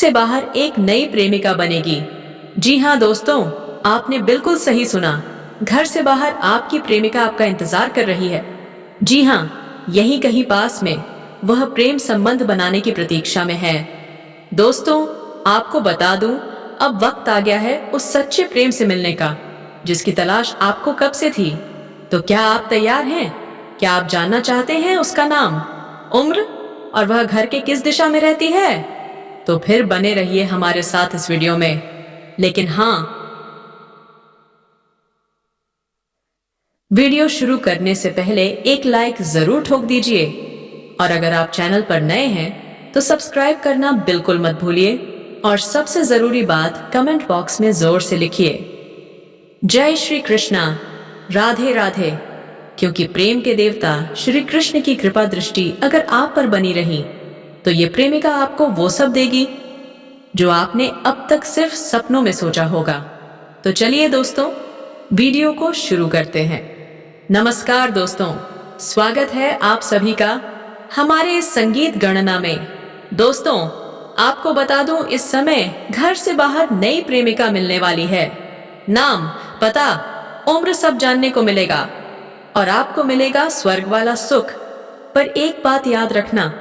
से बाहर एक नई प्रेमिका बनेगी। जी हाँ दोस्तों, आपने बिल्कुल सही सुना। घर से बाहर आपकी प्रेमिका आपका इंतजार कर रही है। जी हाँ, यहीं कहीं पास में वह प्रेम संबंध बनाने की प्रतीक्षा में है। दोस्तों, आपको बता दूं, अब वक्त आ गया है उस सच्चे प्रेम से मिलने का, जिसकी तलाश आपको कब से थी। तो क्या आप तैयार हैं? क्या आप जानना चाहते हैं उसका नाम, उम्र और वह घर के किस दिशा में रहती है? तो फिर बने रहिए हमारे साथ इस वीडियो में। लेकिन हाँ, वीडियो शुरू करने से पहले एक लाइक जरूर ठोक दीजिए, और अगर आप चैनल पर नए हैं तो सब्सक्राइब करना बिल्कुल मत भूलिए, और सबसे जरूरी बात कमेंट बॉक्स में जोर से लिखिए, जय श्री कृष्णा, राधे राधे। क्योंकि प्रेम के देवता श्री कृष्ण की कृपा दृष्टि अगर आप पर बनी रही तो ये प्रेमिका आपको वो सब देगी जो आपने अब तक सिर्फ सपनों में सोचा होगा। तो चलिए दोस्तों, वीडियो को शुरू करते हैं। नमस्कार दोस्तों, स्वागत है आप सभी का हमारे इस संगीत गणना में। दोस्तों, आपको बता दूं, इस समय घर से बाहर नई प्रेमिका मिलने वाली है। नाम, पता, उम्र सब जानने को मिलेगा, और आपको मिलेगा स्वर्ग वाला सुख। पर एक बात याद रखना,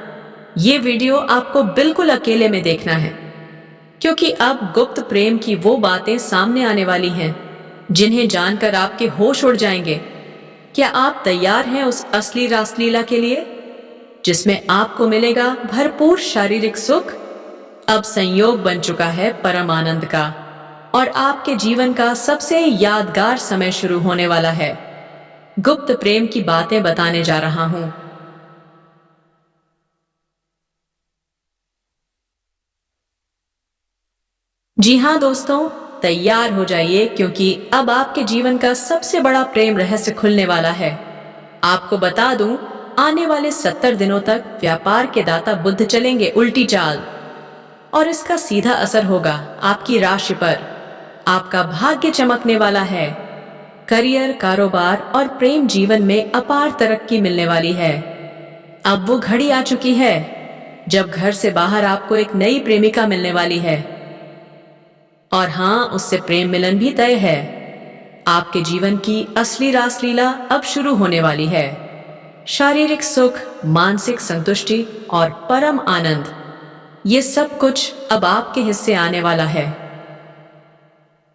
ये वीडियो आपको बिल्कुल अकेले में देखना है, क्योंकि अब गुप्त प्रेम की वो बातें सामने आने वाली हैं जिन्हें जानकर आपके होश उड़ जाएंगे। क्या आप तैयार हैं उस असली रासलीला के लिए, जिसमें आपको मिलेगा भरपूर शारीरिक सुख? अब संयोग बन चुका है परम आनंद का, और आपके जीवन का सबसे यादगार समय शुरू होने वाला है। गुप्त प्रेम की बातें बताने जा रहा हूं। जी हाँ दोस्तों, तैयार हो जाइए, क्योंकि अब आपके जीवन का सबसे बड़ा प्रेम रहस्य खुलने वाला है। आपको बता दूं, आने वाले 70 दिनों तक व्यापार के दाता बुध चलेंगे उल्टी चाल, और इसका सीधा असर होगा आपकी राशि पर। आपका भाग्य चमकने वाला है। करियर, कारोबार और प्रेम जीवन में अपार तरक्की मिलने वाली है। अब वो घड़ी आ चुकी है जब घर से बाहर आपको एक नई प्रेमिका मिलने वाली है, और हाँ, उससे प्रेम मिलन भी तय है। आपके जीवन की असली रासलीला अब शुरू होने वाली है। शारीरिक सुख, मानसिक संतुष्टि और परम आनंद, ये सब कुछ अब आपके हिस्से आने वाला है।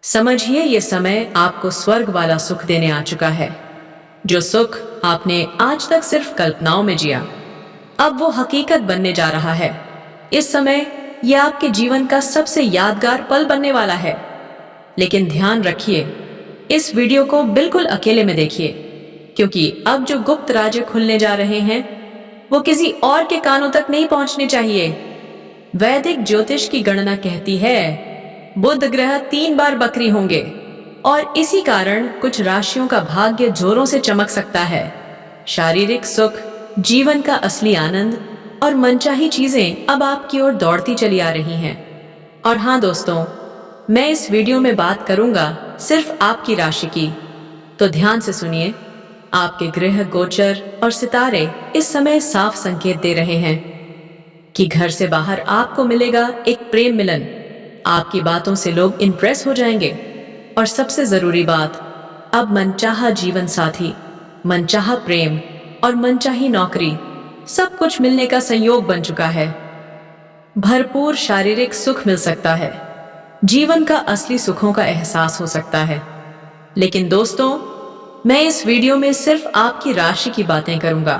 समझिए, ये समय आपको स्वर्ग वाला सुख देने आ चुका है। जो सुख आपने आज तक सिर्फ कल्पनाओं में जिया, अब वो हकीकत बनने जा रहा है। इस समय यह आपके जीवन का सबसे यादगार पल बनने वाला है। लेकिन ध्यान रखिए, इस वीडियो को बिल्कुल अकेले में देखिए, क्योंकि अब जो गुप्त राज खुलने जा रहे हैं वो किसी और के कानों तक नहीं पहुंचने चाहिए। वैदिक ज्योतिष की गणना कहती है बुध ग्रह 3 बार बकरी होंगे, और इसी कारण कुछ राशियों का भाग्य जोरों से चमक सकता है। शारीरिक सुख, जीवन का असली आनंद और मनचाही चीजें अब आपकी ओर दौड़ती चली आ रही हैं। और हाँ दोस्तों, मैं इस वीडियो में बात करूंगा सिर्फ आपकी राशि की। तो ध्यान से सुनिए, आपके ग्रह गोचर और सितारे इस समय साफ संकेत दे रहे हैं कि घर से बाहर आपको मिलेगा एक प्रेम मिलन। आपकी बातों से लोग इंप्रेस हो जाएंगे, और सबसे जरूरी बात, अब मनचाहा जीवन साथी, मनचाहा प्रेम और मनचाही नौकरी, सब कुछ मिलने का संयोग बन चुका है। भरपूर शारीरिक सुख मिल सकता है, जीवन का असली सुखों का एहसास हो सकता है। लेकिन दोस्तों, मैं इस वीडियो में सिर्फ आपकी राशि की बातें करूंगा,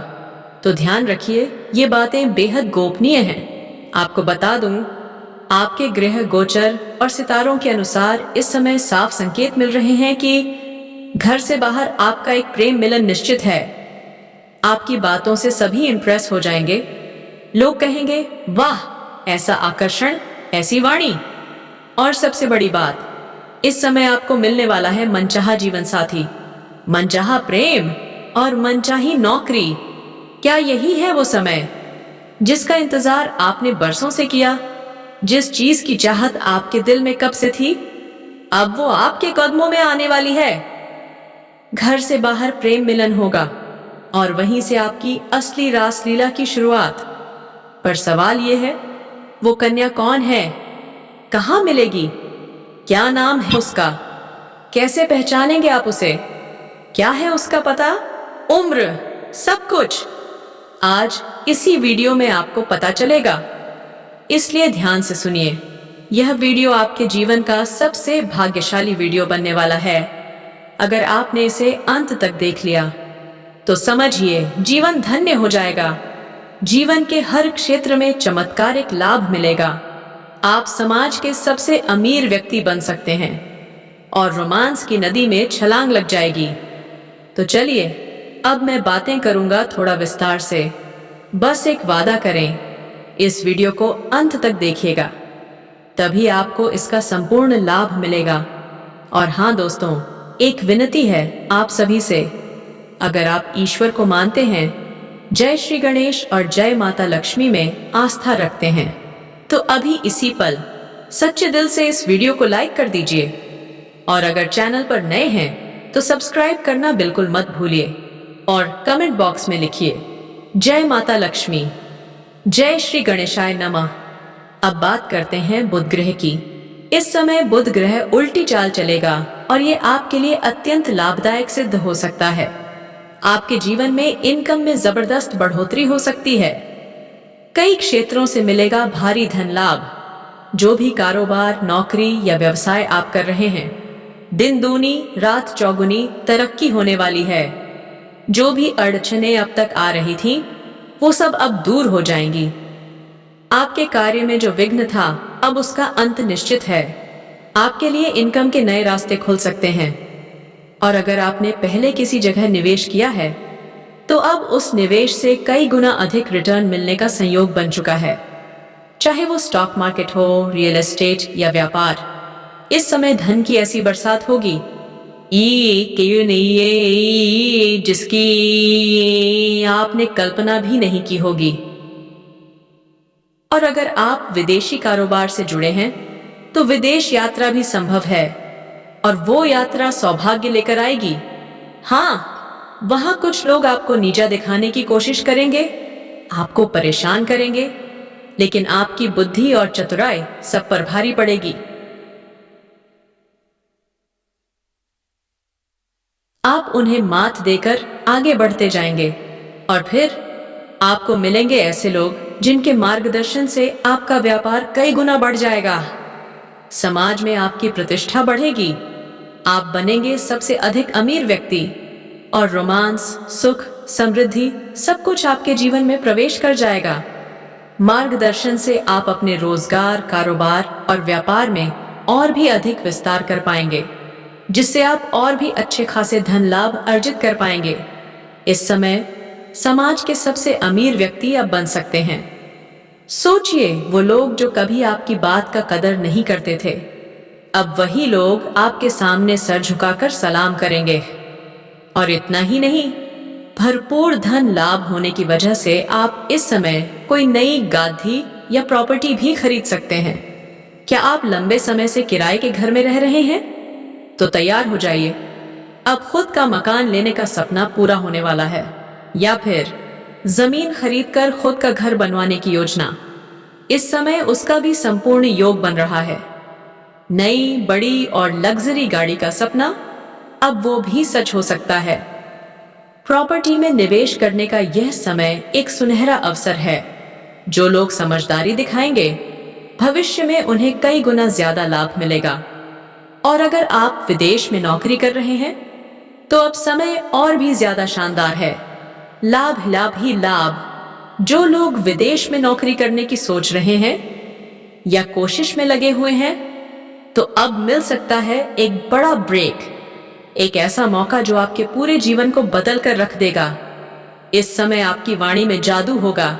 तो ध्यान रखिए, ये बातें बेहद गोपनीय हैं। आपको बता दूं, आपके ग्रह गोचर और सितारों के अनुसार इस समय साफ संकेत मिल रहे हैं कि घर से बाहर आपका एक प्रेम मिलन निश्चित है। आपकी बातों से सभी इंप्रेस हो जाएंगे। लोग कहेंगे, वाह, ऐसा आकर्षण, ऐसी वाणी। और सबसे बड़ी बात, इस समय आपको मिलने वाला है मनचाहा जीवन साथी, मनचाहा प्रेम और मनचाही नौकरी। क्या यही है वो समय जिसका इंतजार आपने बरसों से किया? जिस चीज की चाहत आपके दिल में कब से थी, अब वो आपके कदमों में आने वाली है। घर से बाहर प्रेम मिलन होगा, और वहीं से आपकी असली रासलीला की शुरुआत। पर सवाल ये है, वो कन्या कौन है कहाँ मिलेगी? क्या नाम है उसका? कैसे पहचानेंगे आप उसे? क्या है उसका पता, उम्र, सब कुछ आज इसी वीडियो में आपको पता चलेगा। इसलिए ध्यान से सुनिए। यह वीडियो आपके जीवन का सबसे भाग्यशाली वीडियो बनने वाला है। अगर आपने इसे अंत तक देख लिया तो समझिए जीवन धन्य हो जाएगा। जीवन के हर क्षेत्र में चमत्कारिक लाभ मिलेगा। आप समाज के सबसे अमीर व्यक्ति बन सकते हैं और रोमांस की नदी में छलांग लग जाएगी। तो चलिए अब मैं बातें करूंगा थोड़ा विस्तार से। बस एक वादा करें, इस वीडियो को अंत तक देखिएगा, तभी आपको इसका संपूर्ण लाभ मिलेगा। और हाँ दोस्तों, एक विनती है आप सभी से, अगर आप ईश्वर को मानते हैं, जय श्री गणेश और जय माता लक्ष्मी में आस्था रखते हैं, तो अभी इसी पल सच्चे दिल से इस वीडियो को लाइक कर दीजिए। और अगर चैनल पर नए हैं तो सब्सक्राइब करना बिल्कुल मत भूलिए और कमेंट बॉक्स में लिखिए जय माता लक्ष्मी, जय श्री गणेशाय नमः। अब बात करते हैं बुध ग्रह की। इस समय बुध ग्रह उल्टी चाल चलेगा और ये आपके लिए अत्यंत लाभदायक सिद्ध हो सकता है। आपके जीवन में इनकम में जबरदस्त बढ़ोतरी हो सकती है। कई क्षेत्रों से मिलेगा भारी धन लाभ। जो भी कारोबार, नौकरी या व्यवसाय आप कर रहे हैं, दिन दूनी रात चौगुनी तरक्की होने वाली है। जो भी अड़चनें अब तक आ रही थीं, वो सब अब दूर हो जाएंगी। आपके कार्य में जो विघ्न था, अब उसका अंत निश्चित है। आपके लिए इनकम के नए रास्ते खुल सकते हैं। और अगर आपने पहले किसी जगह निवेश किया है, तो अब उस निवेश से कई गुना अधिक रिटर्न मिलने का संयोग बन चुका है। चाहे वो स्टॉक मार्केट हो, रियल एस्टेट या व्यापार, इस समय धन की ऐसी बरसात होगी जिसकी आपने कल्पना भी नहीं की होगी। और अगर आप विदेशी कारोबार से जुड़े हैं, तो विदेश यात्रा भी संभव है और वो यात्रा सौभाग्य लेकर आएगी। हाँ, वहां कुछ लोग आपको नीचा दिखाने की कोशिश करेंगे, आपको परेशान करेंगे, लेकिन आपकी बुद्धि और चतुराई सब पर भारी पड़ेगी। आप उन्हें मात देकर आगे बढ़ते जाएंगे और फिर आपको मिलेंगे ऐसे लोग जिनके मार्गदर्शन से आपका व्यापार कई गुना बढ़ जाएगा। समाज में आपकी प्रतिष्ठा बढ़ेगी। आप बनेंगे सबसे अधिक अमीर व्यक्ति और रोमांस, सुख, समृद्धि सब कुछ आपके जीवन में प्रवेश कर जाएगा। मार्गदर्शन से आप अपने रोजगार, कारोबार और व्यापार में और भी अधिक विस्तार कर पाएंगे, जिससे आप और भी अच्छे खासे धन लाभ अर्जित कर पाएंगे। इस समय समाज के सबसे अमीर व्यक्ति अब बन सकते हैं। सोचिए, वो लोग जो कभी आपकी बात का कदर नहीं करते थे, अब वही लोग आपके सामने सर झुकाकर सलाम करेंगे। और इतना ही नहीं, भरपूर धन लाभ होने की वजह से आप इस समय कोई नई गादी या प्रॉपर्टी भी खरीद सकते हैं। क्या आप लंबे समय से किराए के घर में रह रहे हैं? तो तैयार हो जाइए, अब खुद का मकान लेने का सपना पूरा होने वाला है। या फिर जमीन खरीदकर खुद का घर बनवाने की योजना, इस समय उसका भी संपूर्ण योग बन रहा है। नई, बड़ी और लग्जरी गाड़ी का सपना, अब वो भी सच हो सकता है। प्रॉपर्टी में निवेश करने का यह समय एक सुनहरा अवसर है। जो लोग समझदारी दिखाएंगे, भविष्य में उन्हें कई गुना ज्यादा लाभ मिलेगा। और अगर आप विदेश में नौकरी कर रहे हैं, तो अब समय और भी ज्यादा शानदार है। लाभ लाभ ही लाभ। जो लोग विदेश में नौकरी करने की सोच रहे हैं या कोशिश में लगे हुए हैं, तो अब मिल सकता है एक बड़ा ब्रेक, एक ऐसा मौका जो आपके पूरे जीवन को बदल कर रख देगा। इस समय आपकी वाणी में जादू होगा।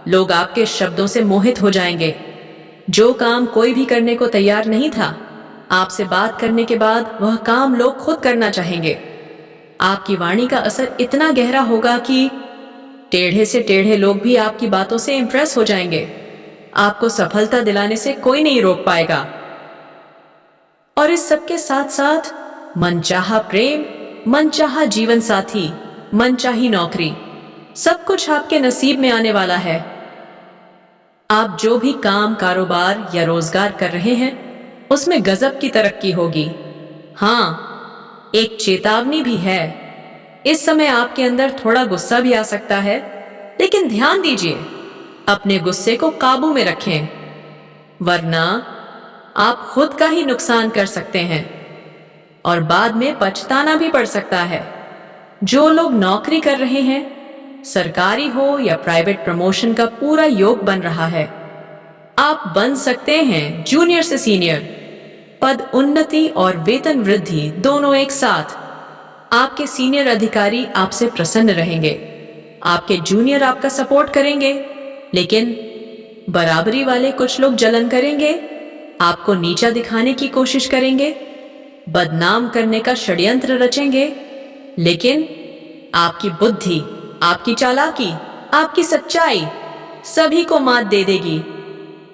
लोग आपके शब्दों से मोहित हो जाएंगे। जो काम कोई भी करने को तैयार नहीं था, आपसे बात करने के बाद वह काम लोग खुद करना चाहेंगे। आपकी वाणी का असर इतना गहरा होगा कि टेढ़े से टेढ़े लोग भी आपकी बातों से इंप्रेस हो जाएंगे। आपको सफलता दिलाने से कोई नहीं रोक पाएगा। और इस सबके साथ साथ मनचाहा प्रेम, मनचाहा जीवन साथी, मनचाही नौकरी, सब कुछ आपके नसीब में आने वाला है। आप जो भी काम, कारोबार या रोजगार कर रहे हैं, उसमें गजब की तरक्की होगी। हाँ, एक चेतावनी भी है। इस समय आपके अंदर थोड़ा गुस्सा भी आ सकता है, लेकिन ध्यान दीजिए, अपने गुस्से को काबू में रखें, वरना आप खुद का ही नुकसान कर सकते हैं और बाद में पछताना भी पड़ सकता है। जो लोग नौकरी कर रहे हैं, सरकारी हो या प्राइवेट, प्रमोशन का पूरा योग बन रहा है। आप बन सकते हैं जूनियर से सीनियर, पद उन्नति और वेतन वृद्धि दोनों एक साथ। आपके सीनियर अधिकारी आपसे प्रसन्न रहेंगे, आपके जूनियर आपका सपोर्ट करेंगे, लेकिन बराबरी वाले कुछ लोग जलन करेंगे, आपको नीचा दिखाने की कोशिश करेंगे, बदनाम करने का षड्यंत्र रचेंगे। लेकिन आपकी बुद्धि, आपकी चालाकी, आपकी सच्चाई सभी को मात दे देगी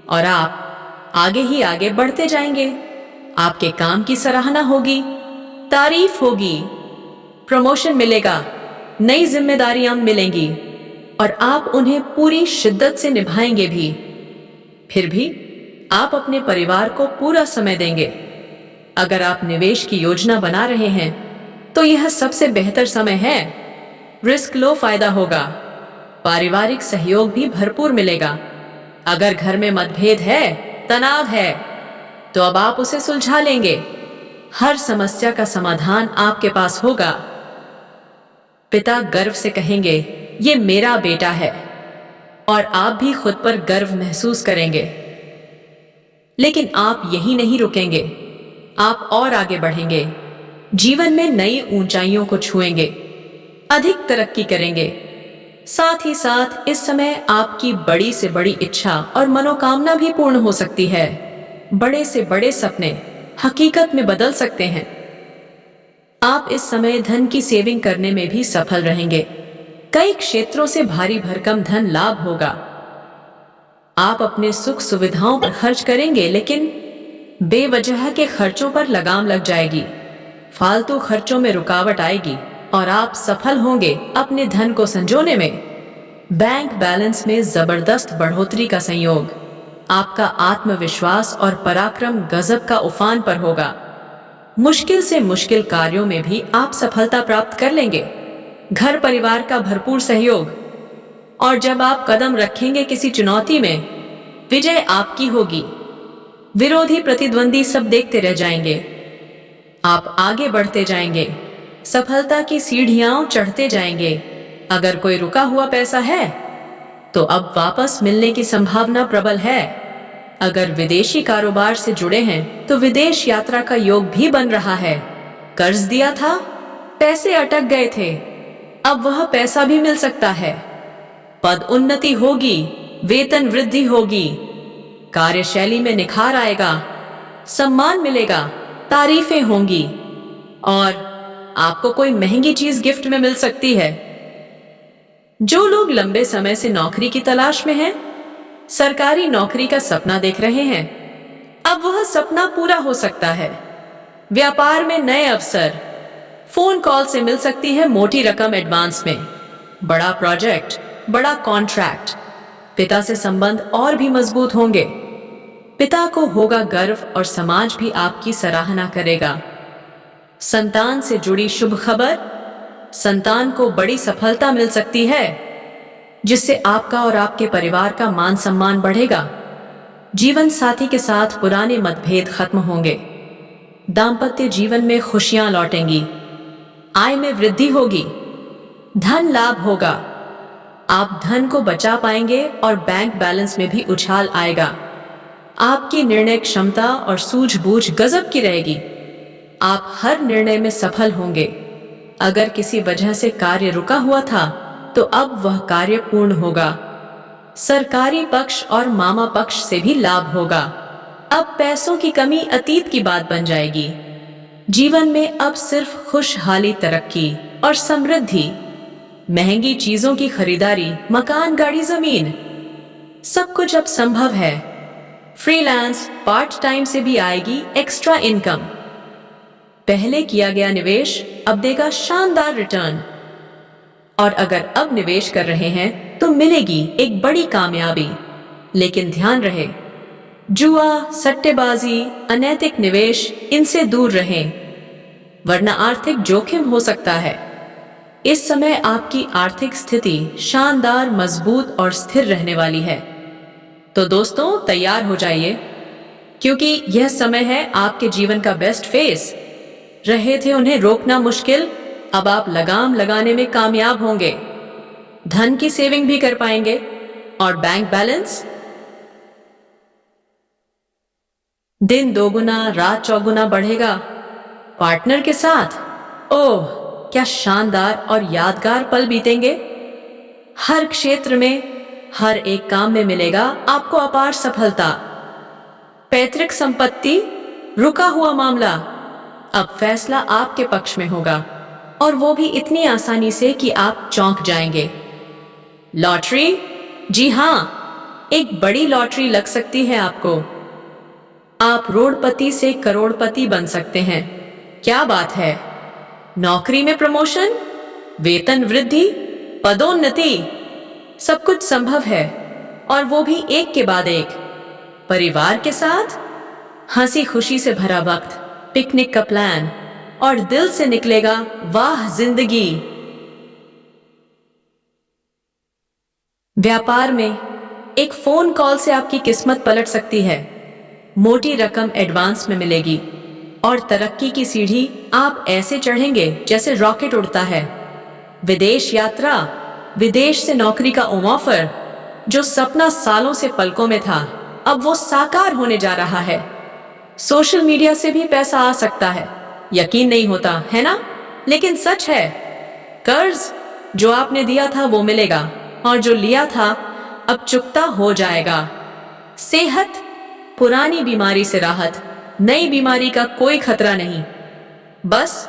और आप आगे ही आगे बढ़ते जाएंगे। आपके काम की सराहना होगी, तारीफ होगी, प्रमोशन मिलेगा, नई जिम्मेदारियां मिलेंगी और आप उन्हें पूरी शिद्दत से निभाएंगे भी। फिर भी आप अपने परिवार को पूरा समय देंगे। अगर आप निवेश की योजना बना रहे हैं तो यह सबसे बेहतर समय है। रिस्क लो, फायदा होगा, पारिवारिक सहयोग भी भरपूर मिलेगा। अगर घर में मतभेद है, तनाव है, तो अब आप उसे सुलझा लेंगे। हर समस्या का समाधान आपके पास होगा। पिता गर्व से कहेंगे, ये मेरा बेटा है, और आप भी खुद पर गर्व महसूस करेंगे। लेकिन आप यही नहीं रुकेंगे, आप और आगे बढ़ेंगे, जीवन में नई ऊंचाइयों को छुएंगे, अधिक तरक्की करेंगे। साथ ही साथ इस समय आपकी बड़ी से बड़ी इच्छा और मनोकामना भी पूर्ण हो सकती है। बड़े से बड़े सपने हकीकत में बदल सकते हैं। आप इस समय धन की सेविंग करने में भी सफल रहेंगे। कई क्षेत्रों से भारी भरकम धन लाभ होगा। आप अपने सुख सुविधाओं पर खर्च करेंगे, लेकिन बेवजह के खर्चों पर लगाम लग जाएगी। फालतू खर्चों में रुकावट आएगी और आप सफल होंगे अपने धन को संजोने में। बैंक बैलेंस में जबरदस्त बढ़ोतरी का संयोग। आपका आत्मविश्वास और पराक्रम गजब का उफान पर होगा। मुश्किल से मुश्किल कार्यों में भी आप सफलता प्राप्त कर लेंगे। घर परिवार का भरपूर सहयोग, और जब आप कदम रखेंगे किसी चुनौती में, विजय आपकी होगी। विरोधी प्रतिद्वंदी सब देखते रह जाएंगे। आप आगे बढ़ते जाएंगे, सफलता की सीढ़ियां चढ़ते जाएंगे। अगर कोई रुका हुआ पैसा है तो अब वापस मिलने की संभावना प्रबल है। अगर विदेशी कारोबार से जुड़े हैं तो विदेश यात्रा का योग भी बन रहा है। कर्ज दिया था, पैसे अटक गए थे, अब वह पैसा भी मिल सकता है। पद उन्नति होगी, वेतन वृद्धि होगी, कार्यशैली में निखार आएगा, सम्मान मिलेगा, तारीफें होंगी और आपको कोई महंगी चीज गिफ्ट में मिल सकती है। जो लोग लंबे समय से नौकरी की तलाश में हैं, सरकारी नौकरी का सपना देख रहे हैं, अब वह सपना पूरा हो सकता है। व्यापार में नए अवसर, फोन कॉल से मिल सकती है मोटी रकम एडवांस में। बड़ा प्रोजेक्ट, बड़ा कॉन्ट्रैक्ट। पिता से संबंध और भी मजबूत होंगे। पिता को होगा गर्व और समाज भी आपकी सराहना करेगा। संतान से जुड़ी शुभ खबर, संतान को बड़ी सफलता मिल सकती है, जिससे आपका और आपके परिवार का मान सम्मान बढ़ेगा। जीवन साथी के साथ पुराने मतभेद खत्म होंगे। दाम्पत्य जीवन में खुशियां लौटेंगी। आय में वृद्धि होगी, धन लाभ होगा। आप धन को बचा पाएंगे और बैंक बैलेंस में भी उछाल आएगा। आपकी निर्णय क्षमता और सूझबूझ गजब की रहेगी। आप हर निर्णय में सफल होंगे। अगर किसी वजह से कार्य रुका हुआ था तो अब वह कार्य पूर्ण होगा। सरकारी पक्ष और मामा पक्ष से भी लाभ होगा। अब पैसों की कमी अतीत की बात बन जाएगी। जीवन में अब सिर्फ खुशहाली, तरक्की और समृद्धि। महंगी चीजों की खरीदारी, मकान, गाड़ी, जमीन, सब कुछ अब संभव है। फ्रीलांस, पार्ट टाइम से भी आएगी एक्स्ट्रा इनकम। पहले किया गया निवेश अब देगा शानदार रिटर्न। और अगर अब निवेश कर रहे हैं तो मिलेगी एक बड़ी कामयाबी। लेकिन ध्यान रहे, जुआ, सट्टेबाजी, अनैतिक निवेश, इनसे दूर रहें, वरना आर्थिक जोखिम हो सकता है। इस समय आपकी आर्थिक स्थिति शानदार, मजबूत और स्थिर रहने वाली है। तो दोस्तों, तैयार हो जाइए, क्योंकि यह समय है आपके जीवन का बेस्ट फेज। रहे थे उन्हें रोकना मुश्किल, अब आप लगाम लगाने में कामयाब होंगे। धन की सेविंग भी कर पाएंगे और बैंक बैलेंस दिन दोगुना रात चौगुना बढ़ेगा। पार्टनर के साथ ओह, क्या शानदार और यादगार पल बीतेंगे। हर क्षेत्र में, हर एक काम में मिलेगा आपको अपार सफलता। पैतृक संपत्ति, रुका हुआ मामला, अब फैसला आपके पक्ष में होगा, और वो भी इतनी आसानी से कि आप चौंक जाएंगे। लॉटरी, जी हाँ, एक बड़ी लॉटरी लग सकती है आपको। आप रोडपति से करोड़पति बन सकते हैं। क्या बात है। नौकरी में प्रमोशन, वेतन वृद्धि, पदोन्नति, सब कुछ संभव है, और वो भी एक के बाद एक। परिवार के साथ हंसी खुशी से भरा वक्त, पिकनिक का प्लान, और दिल से निकलेगा वाह जिंदगी। व्यापार में एक फोन कॉल से आपकी किस्मत पलट सकती है। मोटी रकम एडवांस में मिलेगी, और तरक्की की सीढ़ी आप ऐसे चढ़ेंगे जैसे रॉकेट उड़ता है। विदेश यात्रा, विदेश से नौकरी का ऑफर, जो सपना सालों से पलकों में था, अब वो साकार होने जा रहा है। सोशल मीडिया से भी पैसा आ सकता है, यकीन नहीं होता है ना, लेकिन सच है। कर्ज जो आपने दिया था वो मिलेगा, और जो लिया था अब चुकता हो जाएगा। सेहत, पुरानी बीमारी से राहत, नई बीमारी का कोई खतरा नहीं। बस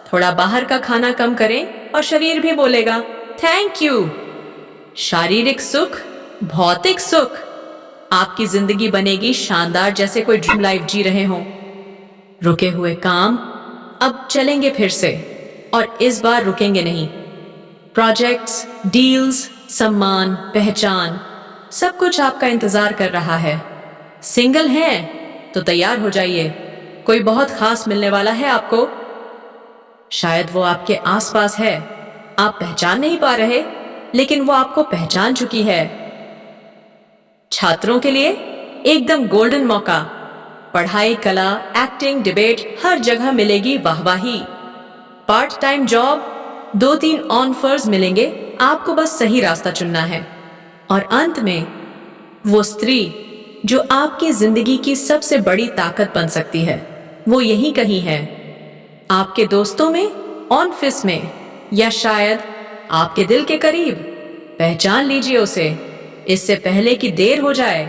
थोड़ा बाहर का खाना कम करें और शरीर भी बोलेगा थैंक यू। शारीरिक सुख, भौतिक सुख, आपकी जिंदगी बनेगी शानदार, जैसे कोई ड्रीम लाइफ जी रहे हों। रुके हुए काम अब चलेंगे फिर से, और इस बार रुकेंगे नहीं। प्रोजेक्ट्स, डील्स, सम्मान, पहचान, सब कुछ आपका इंतजार कर रहा है। सिंगल हैं तो तैयार हो जाइए, कोई बहुत खास मिलने वाला है आपको। शायद वो आपके आसपास है, आप पहचान नहीं पा रहे, लेकिन वो आपको पहचान चुकी है। छात्रों के लिए एकदम गोल्डन मौका। पढ़ाई, कला, एक्टिंग, डिबेट, हर जगह मिलेगी वाहवाही। पार्ट टाइम जॉब, 2-3 ऑफर्स मिलेंगे, आपको बस सही रास्ता चुनना है। और अंत में वो स्त्री जो आपकी जिंदगी की सबसे बड़ी ताकत बन सकती है, वो यहीं कहीं है। आपके दोस्तों में, ऑफिस में, या शायद आपके दिल के करीब। पहचान लीजिए उसे, इससे पहले कि देर हो जाए।